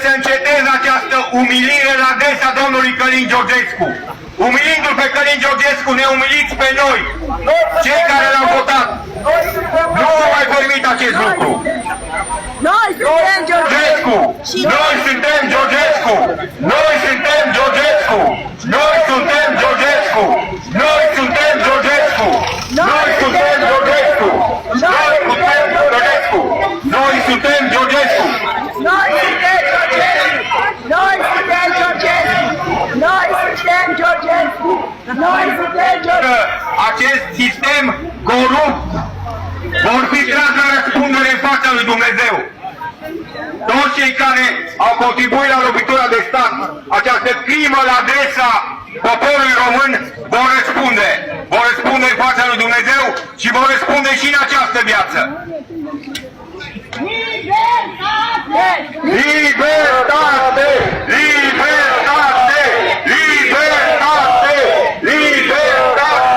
să înceteze această umilire la adresa domnului Călin Georgescu. Umilindu-l pe Călin Georgescu, ne umiliți pe noi, cei care l-au votat. Nu vă mai permit acest lucru. Noi suntem Georgescu! Noi suntem Georgescu! Noi suntem Georgescu! Noi suntem Georgescu! Noi suntem Georgescu! Noi suntem Georgescu! Noi suntem Georgescu! Noi suntem Georgescu! Noi suntem Georgescu! Noi suntem Georgescu! Noi suntem Georgescu! Noi suntem Georgescu! Acest sistem corupt vor fi trași la răspundere în fața lui Dumnezeu. Toți cei care au contribuit la lovitura de stat, această crimă la adresa poporului român, vor răspunde. Vor răspunde în fața lui Dumnezeu și vor răspunde și în această viață. Libertate! Libertate! Libertate! Libertate! Libertate!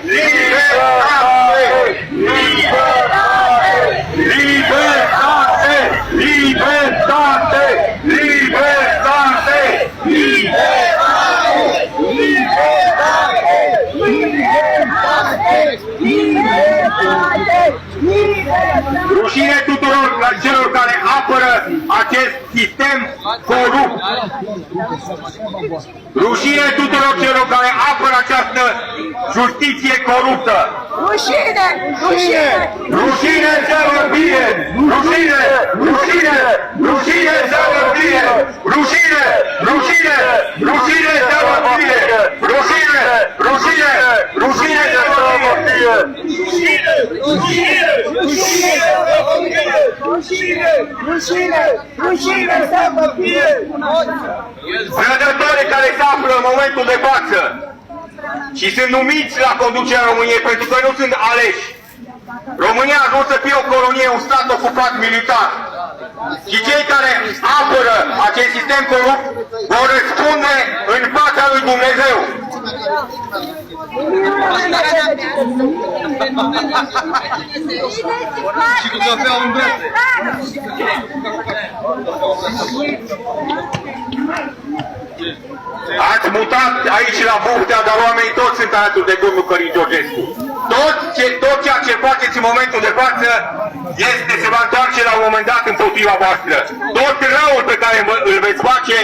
Libertate! Libertate! Libertate! Rușine tuturor celor care apără acest sistem corupt. Rușine tuturor celor care apără această justiție coruptă. Rușine! Rușine! Rușine să vă fie! Rușine! Rușine! Rușine să vă fie! Rușine! Rușine! Rușine să vă fie! Rușine! Rușine! Rușine să vă fie! Rușine! Rușine! Rușine să vă fie! Rușine! Rușine! Rușine să vă fie! Trădătorii care se află în momentul de față și sunt numiți la conducerea României pentru că nu sunt aleși. România a ajuns să fie o colonie, un stat ocupat militar. Și cei care apără acest sistem corupt vor răspunde în fața lui Dumnezeu. Și cu cafea în brațe. Ați mutat aici la Buhtea, dar oamenii toți sunt alături de domnul Călin Georgescu. Tot ceea ce faceți în momentul de față se va întoarce la un moment dat împotriva voastră. Tot răul pe care îl veți face